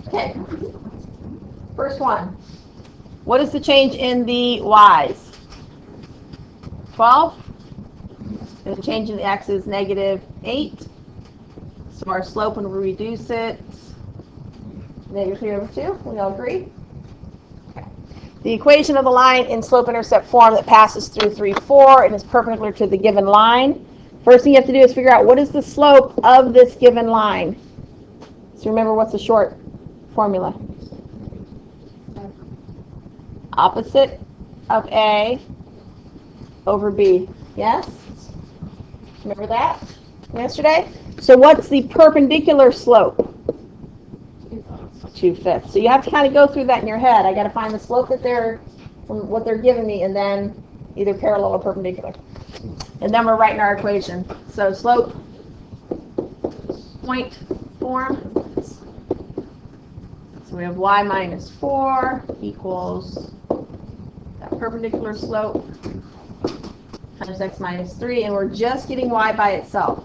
Okay. First one. What is the change in the y's? 12. And the change in the x is -8. So our slope, when we reduce it, -3/2. We all agree? Okay. The equation of the line in slope-intercept form that passes through 3, 4 and is perpendicular to the given line. First thing you have to do is figure out what is the slope of this given line. So remember, what's the short formula? Opposite of A over B. Yes? Remember that from yesterday? So what's the perpendicular slope? 2/5. So you have to kind of go through that in your head. I got to find the slope that from what they're giving me, and then either parallel or perpendicular. And then we're writing our equation. So slope point form. So we have y minus 4 equals that perpendicular slope times x minus 3, and we're just getting y by itself.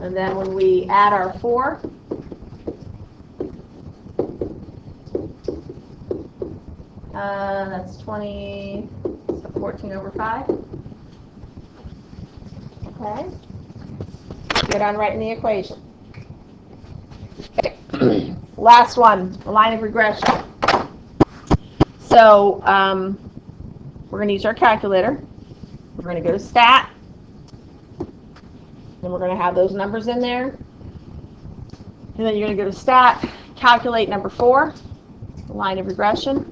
And then when we add our 4, that's 20, so 14 over 5. Okay. Get on writing the equation. Okay. Last one, the line of regression. So we're going to use our calculator. We're going to go to stat. And we're going to have those numbers in there. And then you're going to go to stat, calculate number 4, the line of regression.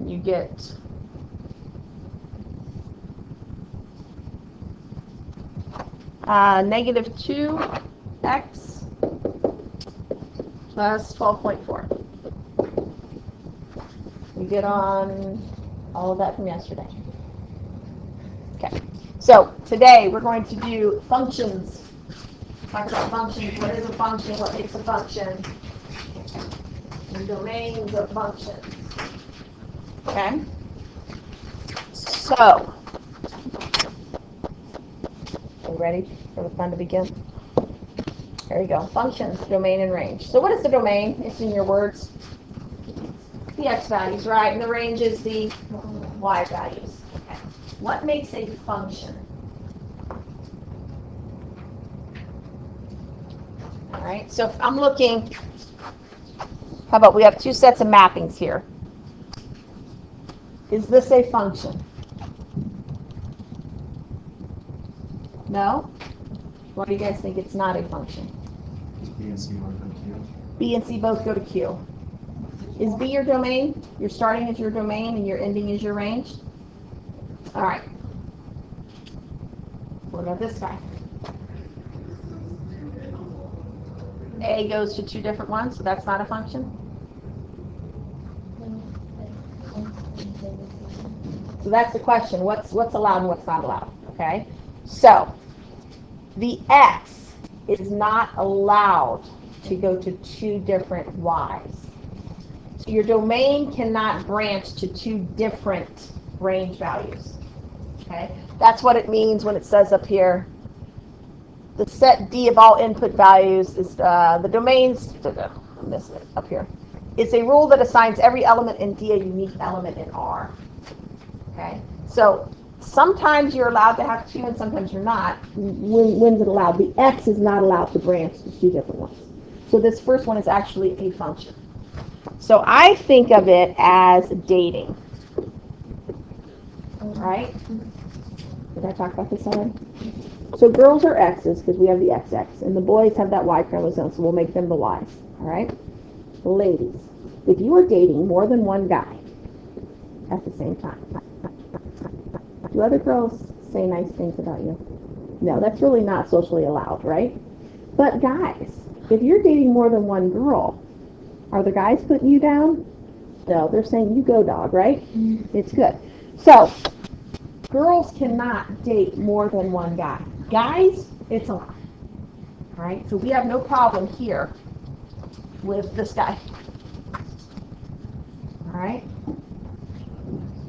You get -2x plus 12.4. You get on all of that from yesterday. Okay, so today we're going to do functions. Talk about functions. What is a function? What makes a function? And domains of functions. Okay? So, are you ready for the fun to begin? There you go. Functions, domain, and range. So what is the domain? It's in your words. The x values, right? And the range is the y values. Okay. What makes a function? All right. So if I'm looking, how about we have two sets of mappings here. Is this a function? No? Why do you guys think it's not a function? B and C both go to Q. B and C both go to Q. Is B your domain? Your starting is your domain and your ending is your range? All right. What about this guy? A goes to two different ones, so that's not a function? So that's the question. What's allowed and what's not allowed? Okay? So the x is not allowed to go to two different y's. So your domain cannot branch to two different range values. Okay? That's what it means when it says up here, the set D of all input values is the domains, this up here. It's a rule that assigns every element in D a unique element in R. Okay? So sometimes you're allowed to have two and sometimes you're not. When's it allowed? The x is not allowed to branch to two different ones. So this first one is actually a function. So I think of it as dating. Right? Did I talk about this already? So girls are x's because we have the XX, and the boys have that Y chromosome, so we'll make them the Y's. All right? Ladies, if you are dating more than one guy at the same time, do other girls say nice things about you? No, that's really not socially allowed, right? But guys, if you're dating more than one girl, are the guys putting you down? No, they're saying you go, dog, right? It's good. So, girls cannot date more than one guy. Guys, it's allowed. All right, so we have no problem here with this guy. All right.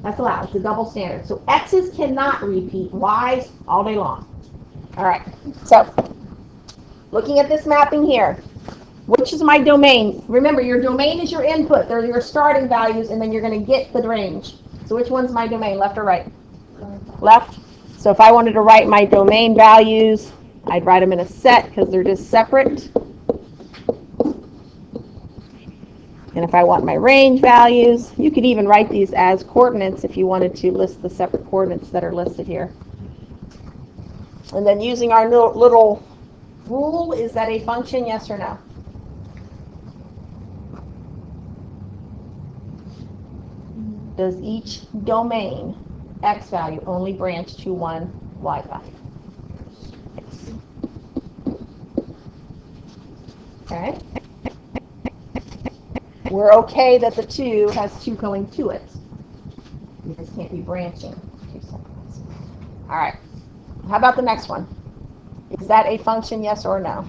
That's allowed. It's a double standard. So x's cannot repeat, y's all day long. All right. So looking at this mapping here, which is my domain? Remember, your domain is your input. They're your starting values, and then you're going to get the range. So which one's my domain, left or right? Left. So if I wanted to write my domain values, I'd write them in a set because they're just separate. And if I want my range values, you could even write these as coordinates if you wanted to list the separate coordinates that are listed here. And then using our little rule, is that a function, yes or no? Does each domain x value only branch to one y value? Yes. Okay. We're okay that the 2 has 2 going to it. You just can't be branching 2 segments. All right. How about the next one? Is that a function, yes or no?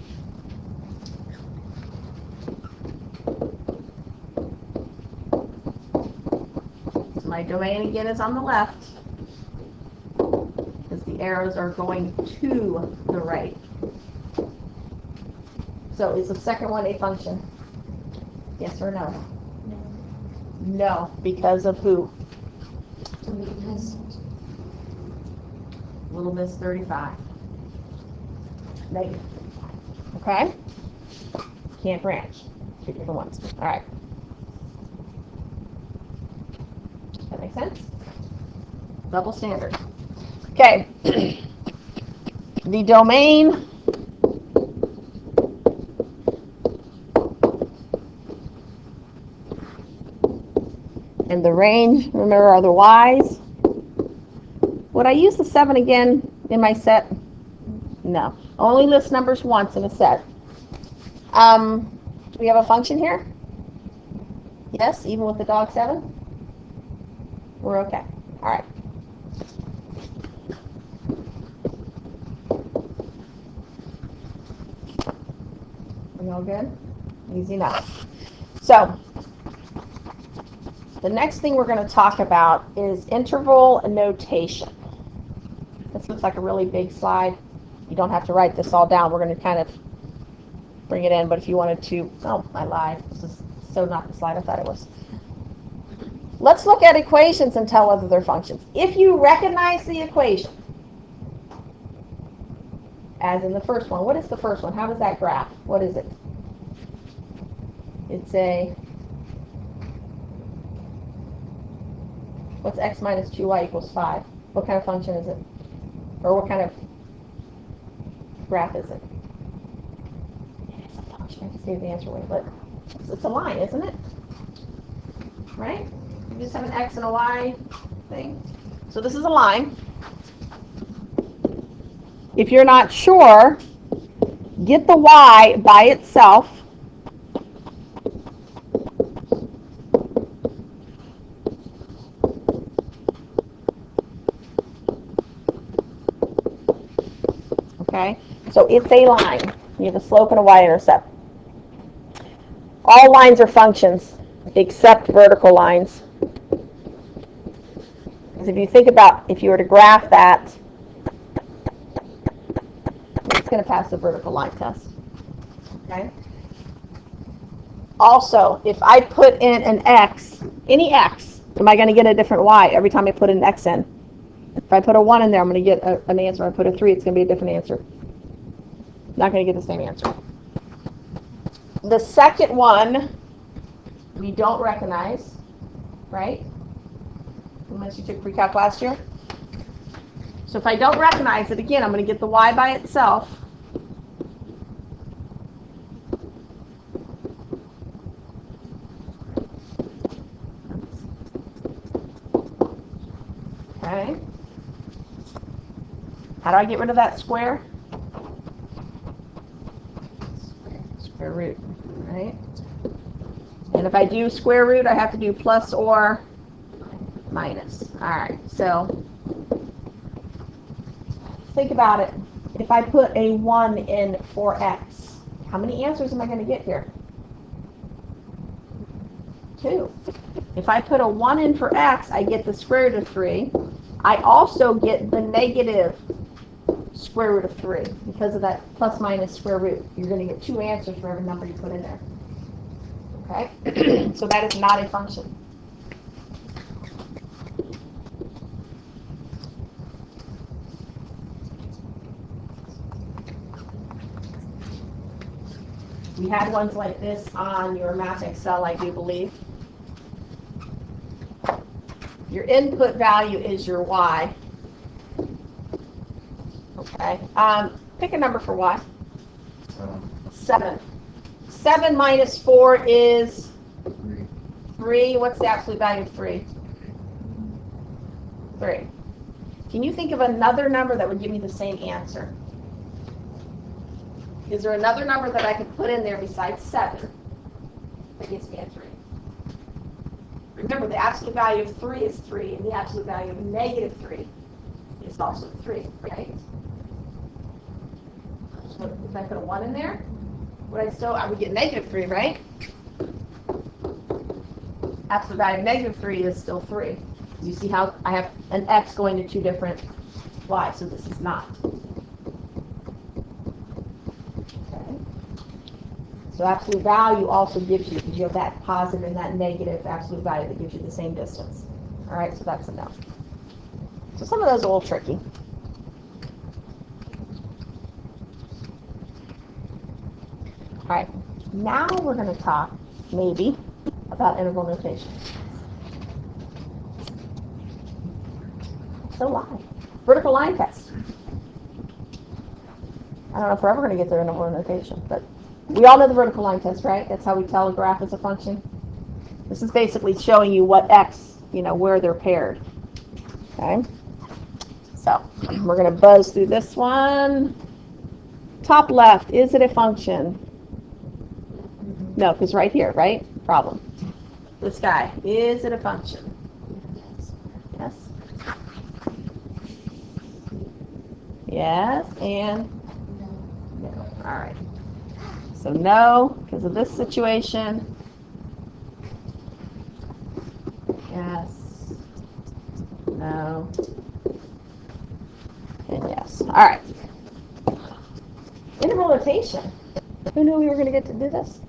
So my domain again is on the left because the arrows are going to the right. So is the second one a function? Yes or no? No, because of who? Little miss 35. Negative 35. Okay? Can't branch. 2 different ones. All right. That makes sense? Double standard. Okay. The domain and the range, remember, are the y's. Would I use the 7 again in my set? No. Only list numbers once in a set. Do we have a function here? Yes, even with the dog 7? We're okay. All right. Are we all good? Easy enough. So, the next thing we're going to talk about is interval notation. This looks like a really big slide. You don't have to write this all down. We're going to kind of bring it in, but if you wanted to, oh, I lied. This is so not the slide I thought it was. Let's look at equations and tell whether they're functions. If you recognize the equation, as in the first one, what is the first one? How does that graph? What is it? It's a, what's x minus 2y equals 5? What kind of function is it? Or what kind of graph is it? It's a function. I have to say the answer away, but it's a line, isn't it? Right? You just have an x and a y thing. So this is a line. If you're not sure, get the y by itself. Okay? So it's a line. You have a slope and a y-intercept. All lines are functions except vertical lines. Because if you think about, if you were to graph that, it's going to pass the vertical line test. Okay? Also, if I put in an x, any x, am I going to get a different y every time I put an x in? If I put a 1 in there, I'm going to get an answer. If I put a 3, it's going to be a different answer. Not going to get the same answer. The second one, we don't recognize, right? Unless you took pre-calc last year. So if I don't recognize it, again, I'm going to get the y by itself. Okay. How do I get rid of that square? Square root, right? And if I do square root, I have to do plus or minus. All right, so think about it. If I put a 1 in for x, how many answers am I going to get here? 2. If I put a 1 in for x, I get the square root of 3. I also get the negative square root of 3 because of that plus minus square root. You're going to get 2 answers for every number you put in there. Okay? So that is not a function. We had ones like this on your Math Excel, I do believe. Your input value is your y. Okay. Pick a number for y. 7. 7 minus 4 is 3. What's the absolute value of 3? 3. Can you think of another number that would give me the same answer? Is there another number that I could put in there besides 7 that gives me a 3? Remember, the absolute value of 3 is 3, and the absolute value of negative 3 is also 3, right? So if I put a 1 in there, I would get negative 3, right? Absolute value of negative 3 is still 3. You see how I have an x going to 2 different y's, so this is not. So absolute value also gives you, because you have that positive and that negative absolute value that gives you the same distance. All right, so that's a no. So some of those are a little tricky. All right, now we're going to talk, maybe, about interval notation. So why? Vertical line test. I don't know if we're ever going to get their interval notation, but we all know the vertical line test, right? That's how we tell a graph is a function. This is basically showing you what x, where they're paired. Okay? So we're going to buzz through this one. Top left, is it a function? No, because right here, right? Problem. This guy, is it a function? Yes. Yes, and no. All right. So no, because of this situation. Yes. No. And yes. All right. Interval notation. Who knew we were going to get to do this?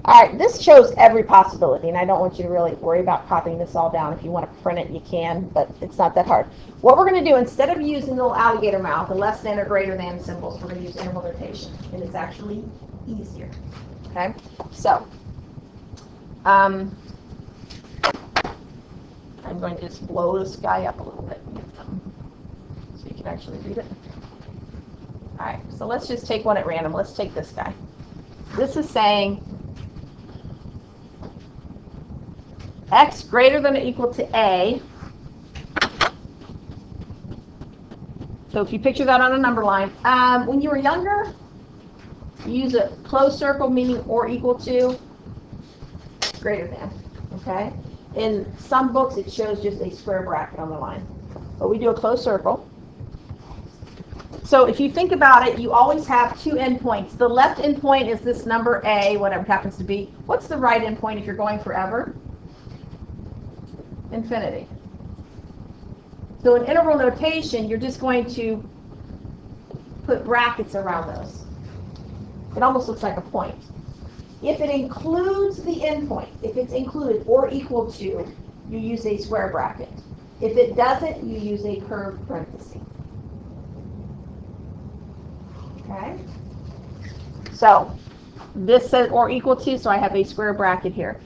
All right, this shows every possibility, and I don't want you to really worry about copying this all down. If you want to print it, you can, but it's not that hard. What we're going to do, instead of using the little alligator mouth, the less than or greater than symbols, we're going to use interval notation, and it's actually easier. Okay, so I'm going to just blow this guy up a little bit so you can actually read it. All right, so let's just take one at random. Let's take this guy. This is saying x greater than or equal to a. So if you picture that on a number line, when you were younger, you use a closed circle, meaning or equal to, greater than. Okay? In some books, it shows just a square bracket on the line. But we do a closed circle. So if you think about it, you always have 2 endpoints. The left endpoint is this number a, whatever it happens to be. What's the right endpoint if you're going forever? Infinity. So in interval notation, you're just going to put brackets around those. It almost looks like a point. If it includes the endpoint, if it's included or equal to, you use a square bracket. If it doesn't, you use a curved parenthesis. Okay? So this says or equal to, so I have a square bracket here.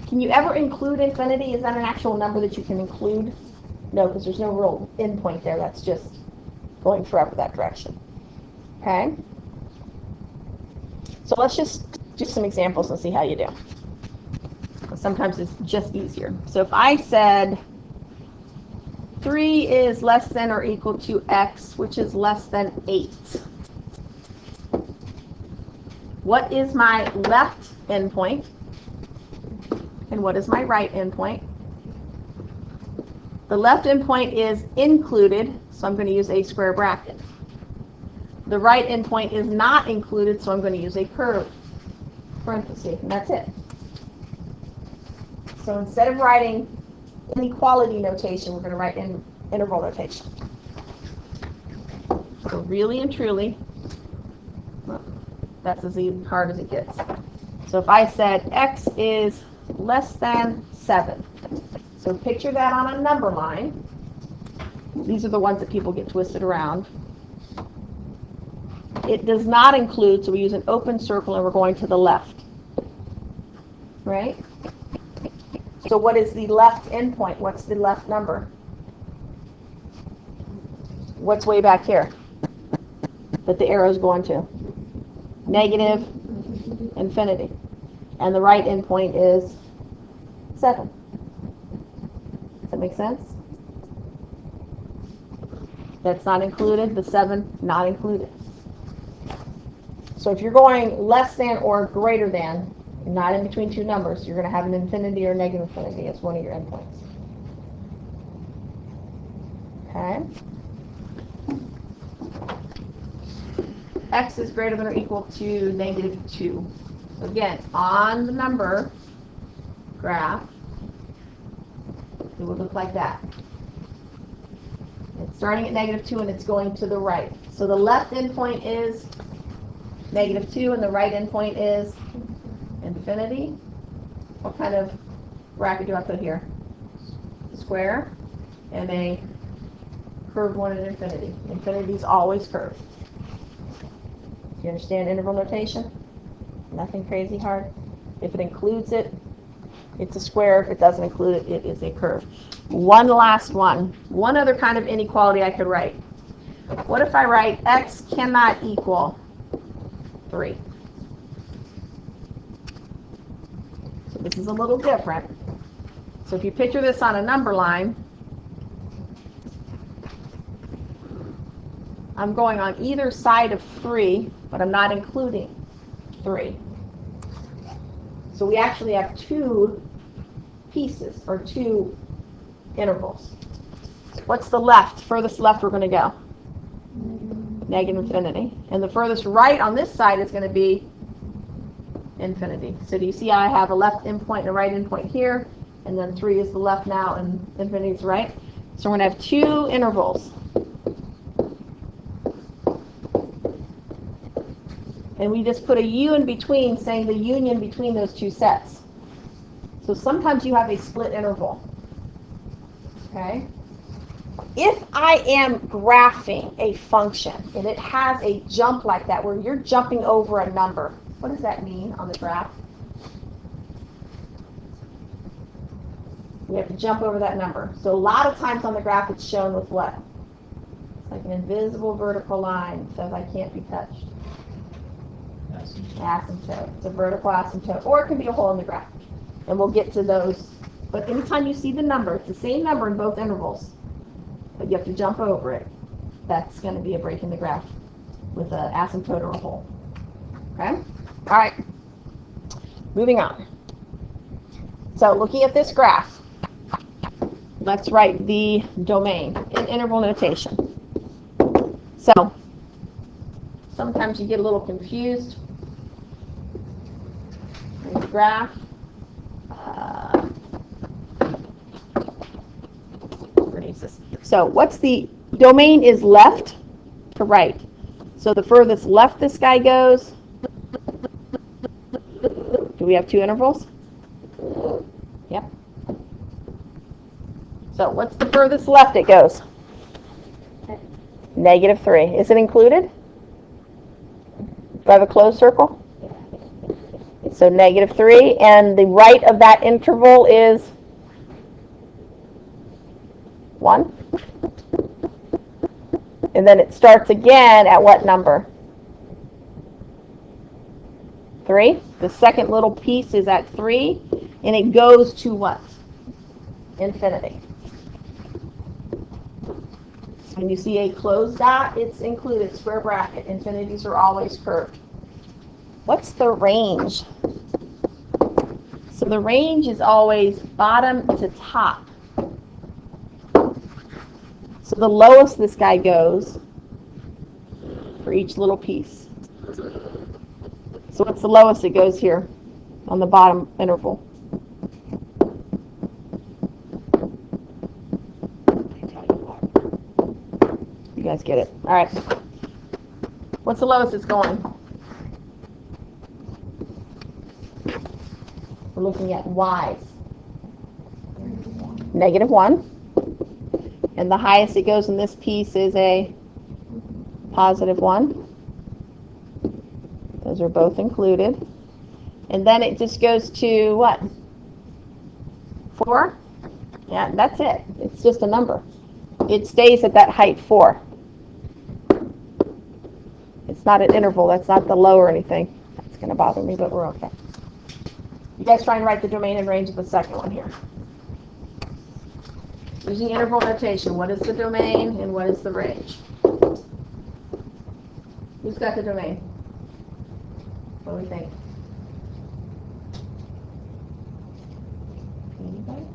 Can you ever include infinity? Is that an actual number that you can include? No, because there's no real endpoint there. That's just going forever that direction. Okay? So let's just do some examples and see how you do. Sometimes it's just easier. So if I said 3 is less than or equal to x, which is less than 8. What is my left endpoint? And what is my right endpoint? The left endpoint is included, so I'm going to use a square bracket. The right endpoint is not included, so I'm going to use a curved parenthesis, and that's it. So instead of writing inequality notation, we're going to write in interval notation. So really and truly, that's as hard as it gets. So if I said x is less than 7, so picture that on a number line. These are the ones that people get twisted around. It does not include, so we use an open circle and we're going to the left. Right? So what is the left endpoint? What's the left number? What's way back here that the arrow's going to? Negative infinity. And the right endpoint is 7. Does that make sense? That's not included. The 7 not included. So if you're going less than or greater than, not in between two numbers, you're going to have an infinity or negative infinity as one of your endpoints. Okay? X is greater than or equal to negative 2. So again, on the number graph, it would look like that. It's starting at negative 2 and it's going to the right. So the left endpoint is negative 2 and the right endpoint is infinity. What kind of bracket do I put here? Square and a curved one at infinity. Infinity is always curved. Do you understand interval notation? Nothing crazy hard. If it includes it, it's a square. If it doesn't include it, it is a curve. One last one. One other kind of inequality I could write. What if I write x cannot equal 3? So this is a little different. So if you picture this on a number line, I'm going on either side of 3, but I'm not including 3. So we actually have 2 pieces, or 2 intervals. What's the left? Furthest left we're going to go? Negative infinity. And the furthest right on this side is going to be infinity. So do you see I have a left endpoint and a right endpoint here, and then 3 is the left now and infinity is right? So we're going to have 2 intervals. And we just put a U in between, saying the union between those 2 sets. So sometimes you have a split interval. Okay? If I am graphing a function and it has a jump like that, where you're jumping over a number, what does that mean on the graph? We have to jump over that number. So a lot of times on the graph it's shown with what? It's like an invisible vertical line, so I can't be touched. Asymptote. It's a vertical asymptote, or it can be a hole in the graph. And we'll get to those. But anytime you see the number, it's the same number in both intervals, but you have to jump over it. That's going to be a break in the graph with an asymptote or a hole. Okay? All right. Moving on. So looking at this graph, let's write the domain in interval notation. So sometimes you get a little confused. Here's the graph. So what's the domain is left to right. So the furthest left this guy goes. Do we have 2 intervals? Yep. So what's the furthest left it goes? Negative 3. Is it included? Do I have a closed circle? So negative 3, and the right of that interval is 1. And then it starts again at what number? 3. The second little piece is at 3, and it goes to what? Infinity. When you see a closed dot, it's included, square bracket. Infinities are always curved. What's the range? So the range is always bottom to top. So the lowest this guy goes for each little piece. So what's the lowest it goes here on the bottom interval? guys get it. All right. What's the lowest it's going? We're looking at y's. -1. And the highest it goes in this piece is a +1. Those are both included. And then it just goes to what? 4? Yeah, that's it. It's just a number. It stays at that height 4. It's not an interval. That's not the low or anything. That's going to bother me, but we're okay. You guys try and write the domain and range of the second one here. Using interval notation, what is the domain and what is the range? Who's got the domain? What do we think? Anybody?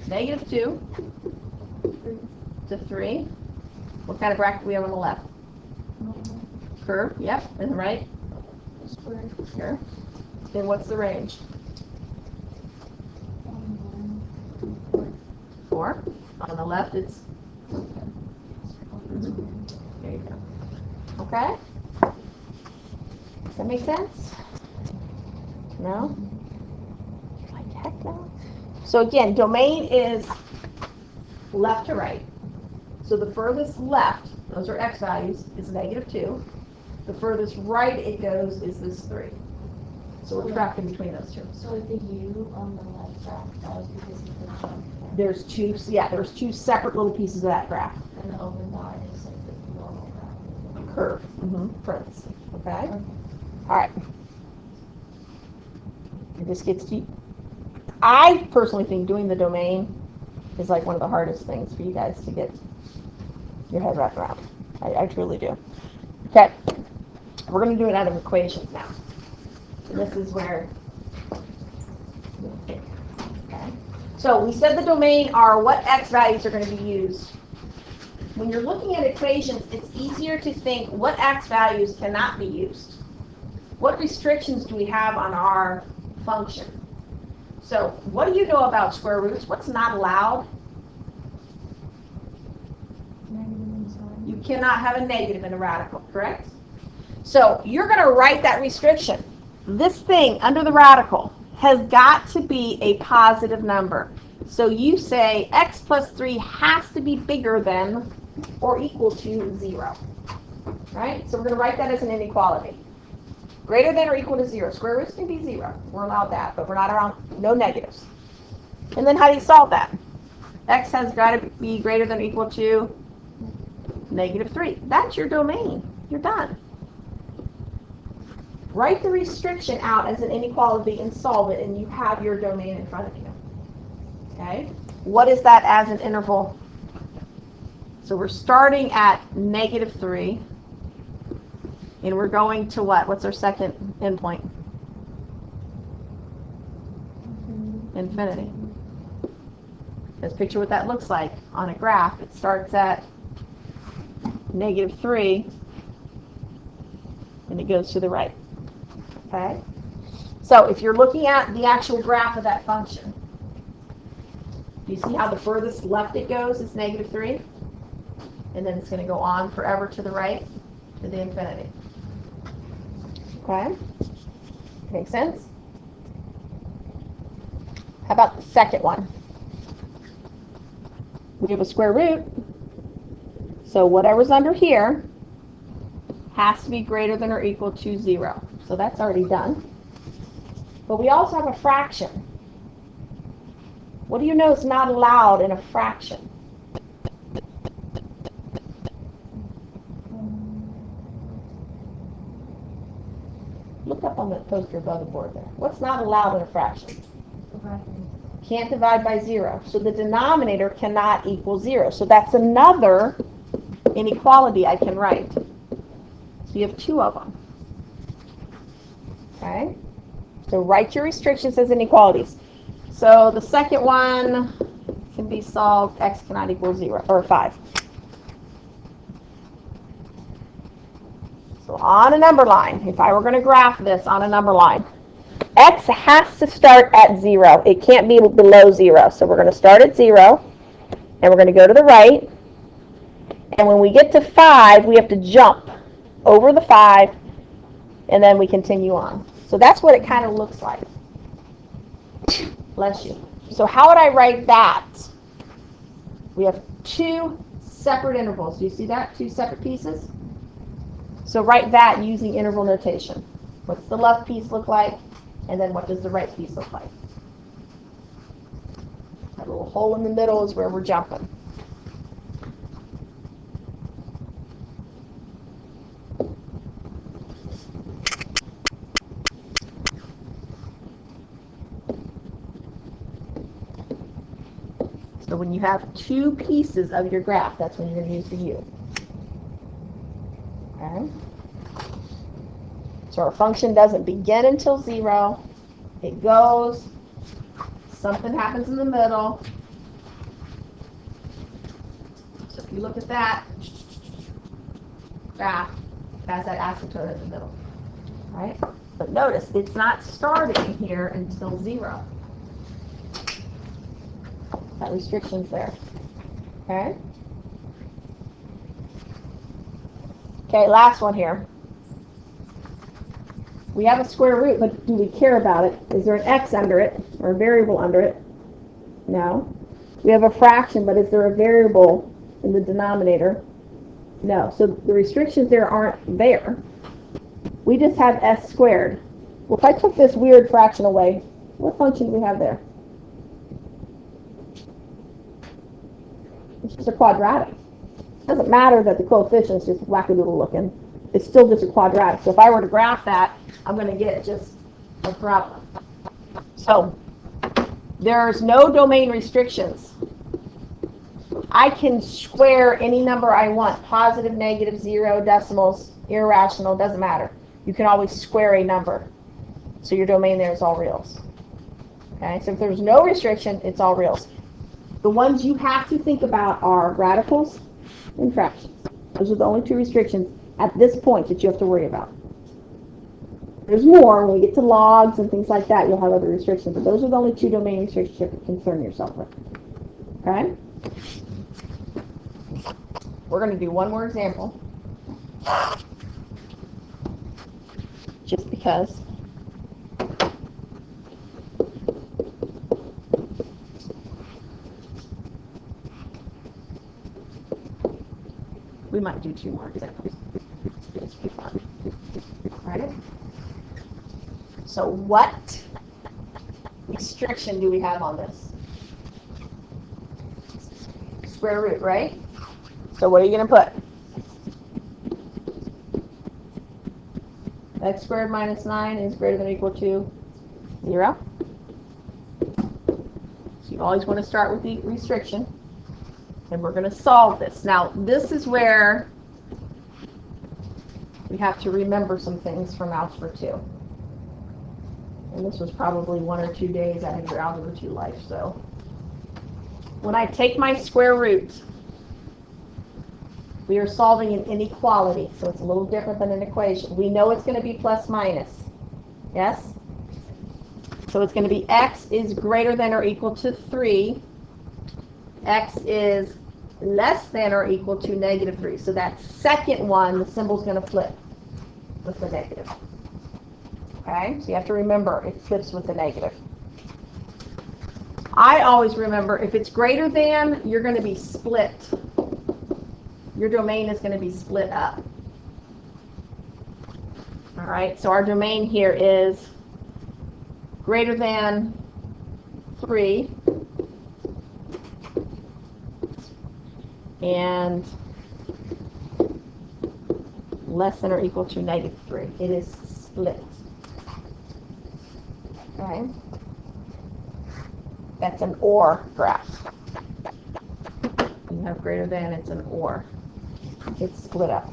-2 to 3. What kind of bracket do we have on the left? Curve, yep, and the right? Square. Then what's the range? 4. On the left, it's. There you go. Okay? Does that make sense? No? Like heck no? So again, domain is left to right. So the furthest left, those are x values, is -2. The furthest right it goes is this 3. So we're trapped in between those two. So the U on the left graph, that was because of the jump. There's two separate little pieces of that graph. And the open dot is like the normal graph. Curve. Prints. Okay? All right. It just gets deep. I personally think doing the domain is like one of the hardest things for you guys to get your head wrapped around. I truly do. Okay. We're going to do it out of equations now. So this is where. Okay. So we said the domain are what x values are going to be used. When you're looking at equations, it's easier to think what x values cannot be used. What restrictions do we have on our function? So what do you know about square roots? What's not allowed? You cannot have a negative in a radical, correct? So you're going to write that restriction. This thing under the radical has got to be a positive number. So you say x plus 3 has to be bigger than or equal to 0. Right? So we're going to write that as an inequality. Greater than or equal to 0. Square roots can be 0. We're allowed that, but we're not around no negatives. And then how do you solve that? X has got to be greater than or equal to -3. That's your domain. You're done. Write the restriction out as an inequality and solve it, and you have your domain in front of you. Okay? What is that as an interval? So we're starting at -3. And we're going to what? What's our second endpoint? Infinity. Let's picture what that looks like on a graph. It starts at -3, and it goes to the right. Okay? So if you're looking at the actual graph of that function, do you see how the furthest left it goes is -3? And then it's going to go on forever to the right, to the infinity. Okay? Makes sense? How about the second one? We have a square root. So whatever's under here has to be greater than or equal to 0. So that's already done. But we also have a fraction. What do you know is not allowed in a fraction? Look up on the poster above the board there. What's not allowed in a fraction? Can't divide by 0. So the denominator cannot equal 0. So that's another inequality I can write. So you have 2 of them. Okay? So write your restrictions as inequalities. So the second one can be solved. X cannot equal 0 or 5. So on a number line, if I were going to graph this on a number line, X has to start at 0. It can't be below 0. So we're going to start at 0, and we're going to go to the right. And when we get to 5, we have to jump over the 5, and then we continue on. So that's what it kind of looks like. Bless you. So how would I write that? We have 2 separate intervals. Do you see that? 2 separate pieces? So write that using interval notation. What's the left piece look like? And then what does the right piece look like? That little hole in the middle is where we're jumping. So when you have 2 pieces of your graph, that's when you're going to use the U. Okay? So our function doesn't begin until 0. It goes, something happens in the middle. So if you look at that graph, it has that asymptote in the middle. Right? But notice, it's not starting here until 0. That restriction's there. Okay? Okay, last one here. We have a square root, but do we care about it? Is there an x under it, or a variable under it? No. We have a fraction, but is there a variable in the denominator? No. So the restrictions there aren't there. We just have s squared. Well, if I took this weird fraction away, what function do we have there? It's just a quadratic. It doesn't matter that the coefficient's just wackadoodle looking. It's still just a quadratic. So if I were to graph that, I'm going to get just a problem. So there's no domain restrictions. I can square any number I want. Positive, negative, 0, decimals, irrational, doesn't matter. You can always square a number. So your domain there is all reals. Okay, so if there's no restriction, it's all reals. The ones you have to think about are radicals and fractions. Those are the only 2 restrictions at this point that you have to worry about. There's more. When we get to logs and things like that, you'll have other restrictions. But those are the only 2 domain restrictions you have to concern yourself with. Okay? We're going to do one more example. Just because. We might do 2 more examples. It's pretty fun. Right? So what restriction do we have on this? Square root, right? So what are you going to put? X squared minus 9 is greater than or equal to 0. So you always want to start with the restriction. And we're going to solve this. Now, this is where we have to remember some things from Algebra 2. And this was probably 1 or 2 days out of your Algebra 2 life. So when I take my square root, we are solving an inequality. So it's a little different than an equation. We know it's going to be plus minus. Yes? So it's going to be x is greater than or equal to 3. X is less than or equal to negative 3. So that second one, the symbol's going to flip with the negative. Okay? So you have to remember it flips with the negative. I always remember if it's greater than, you're going to be split. Your domain is going to be split up. All right? So our domain here is greater than 3. And less than or equal to negative 3. It is split. Okay? That's an OR graph. You have greater than, it's an OR. It's split up.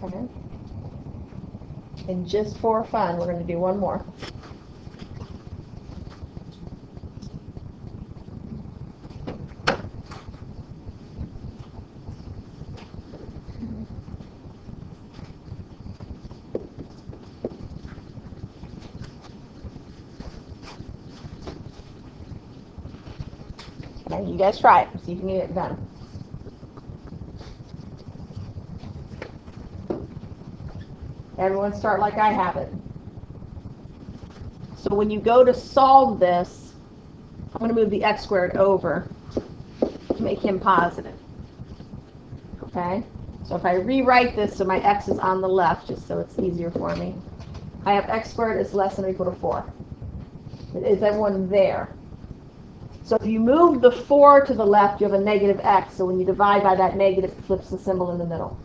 Okay? And just for fun, we're going to do one more. Okay, you guys try it. See if you can get it done. Everyone start like I have it. So when you go to solve this, I'm going to move the x squared over to make him positive. Okay? So if I rewrite this so my x is on the left, just so it's easier for me, I have x squared is less than or equal to 4. Is everyone there? So if you move the 4 to the left, you have a negative x. So when you divide by that negative, it flips the symbol in the middle.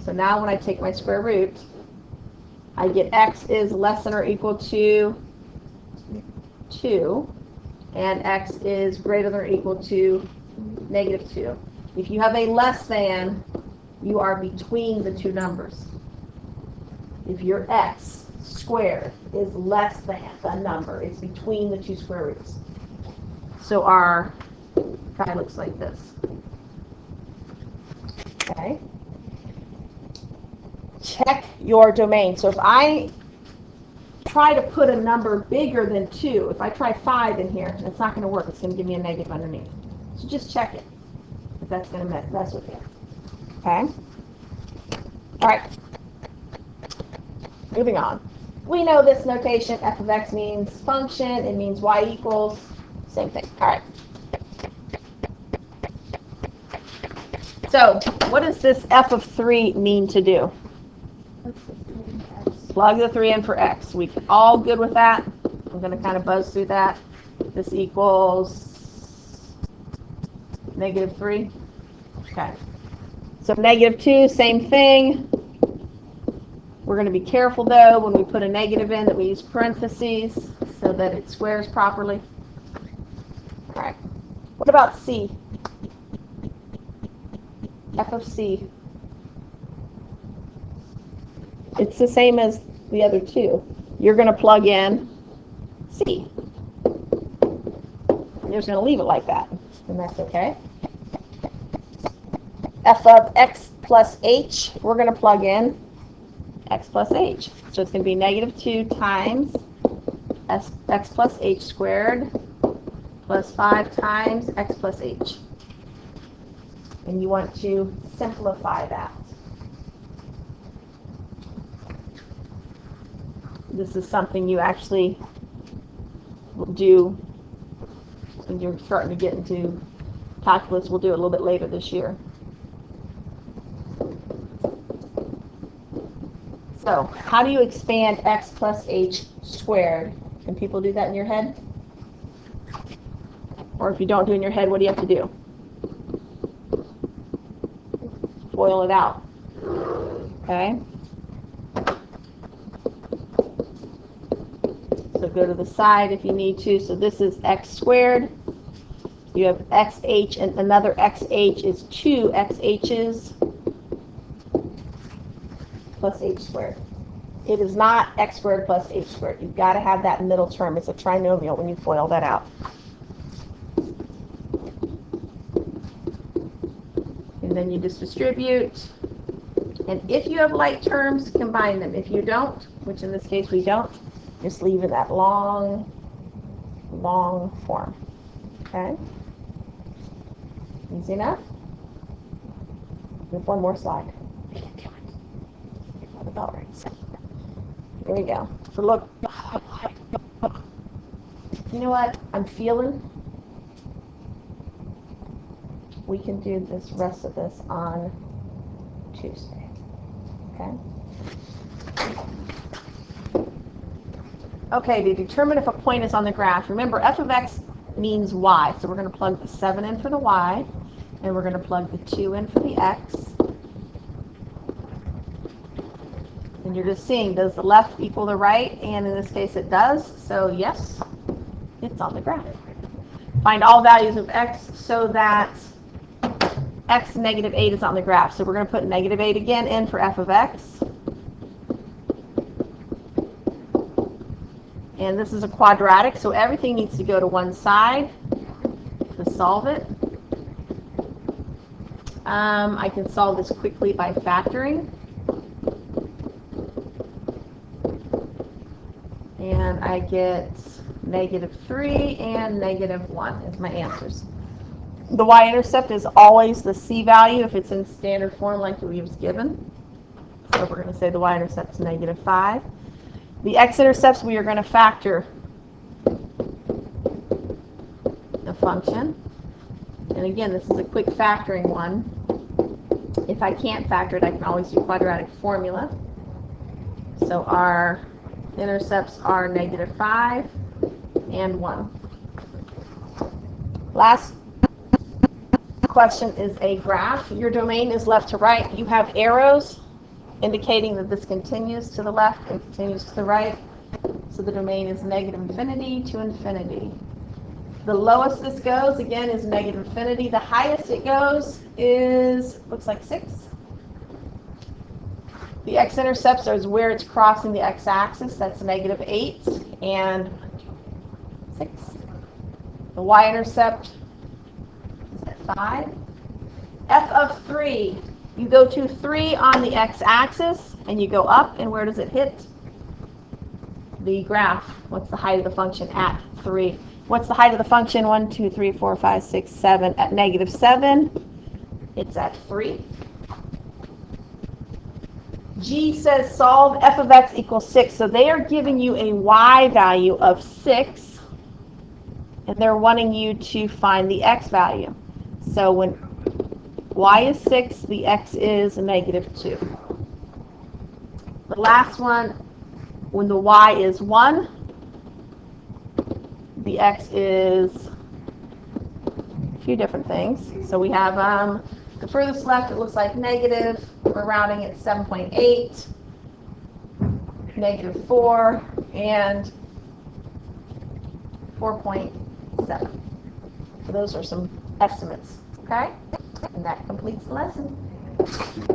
So now when I take my square root, I get x is less than or equal to 2, and x is greater than or equal to negative 2. If you have a less than, you are between the two numbers. If your x squared is less than the number, it's between the two square roots. So our guy looks like this. Okay. Check your domain. So if I try to put a number bigger than 2, if I try 5 in here, it's not going to work. It's going to give me a negative underneath. So just check it if that's going to mess with you. Okay? All right. Moving on. We know this notation, f of x means function. It means y equals, same thing. All right. So what does this f of 3 mean to do? Plug the 3 in for x. We all good with that? I'm going to kind of buzz through that. This equals negative 3. Okay. So negative 2, same thing. We're going to be careful, though, when we put a negative in that we use parentheses so that it squares properly. All right. What about c? F of c. It's the same as the other two. You're going to plug in c. You're just going to leave it like that, and that's okay. F of x plus h, we're going to plug in x plus h. So it's going to be negative 2 times x plus h squared plus 5 times x plus h. And you want to simplify that. This is something you actually will do when you're starting to get into calculus. We'll do it a little bit later this year. So how do you expand x plus h squared? Can people do that in your head? Or if you don't do it in your head, what do you have to do? Boil it out. Okay? So go to the side if you need to. So this is x squared. You have xh, and another xh is 2 xh's plus h squared. It is not x squared plus h squared. You've got to have that middle term. It's a trinomial when you FOIL that out. And then you just distribute. And if you have like terms, combine them. If you don't, which in this case we don't, just leave it that long form. Okay? Easy enough? We have one more slide. About right. Here we go. So look, you know what I'm feeling? We can do this rest of this on Tuesday. Okay? Okay, to determine if a point is on the graph, remember f of x means y. So we're going to plug the 7 in for the y, and we're going to plug the 2 in for the x. And you're just seeing, does the left equal the right? And in this case it does. So yes, it's on the graph. Find all values of x so that x negative 8 is on the graph. So we're going to put negative 8 again in for f of x. And this is a quadratic, so everything needs to go to one side to solve it. I can solve this quickly by factoring. And I get -3, and -1 is my answers. The y-intercept is always the c value if it's in standard form like we was given. So we're going to say the y-intercept is -5. The x-intercepts, we are going to factor the function. And again, this is a quick factoring one. If I can't factor it, I can always do quadratic formula. So our intercepts are -5 and 1. Last question is a graph. Your domain is left to right. You have arrows indicating that this continues to the left and continues to the right. So the domain is -infinity to infinity. The lowest this goes, again, is -infinity. The highest it goes is, looks like 6. The x-intercepts is where it's crossing the x-axis. That's -8 and 6. The y-intercept is at 5. F of 3, you go to 3 on the x-axis, and you go up, and where does it hit? The graph. What's the height of the function at 3? What's the height of the function? 1, 2, 3, 4, 5, 6, 7. At -7, it's at 3. G says solve f of x equals 6. So they are giving you a y value of 6, and they're wanting you to find the x value. So when y is 6, the x is -2. The last one, when the y is 1, the x is a few different things. So we have the furthest left, it looks like negative. We're rounding at 7.8, -4, and 4.7. So those are some estimates, okay? And that completes the lesson.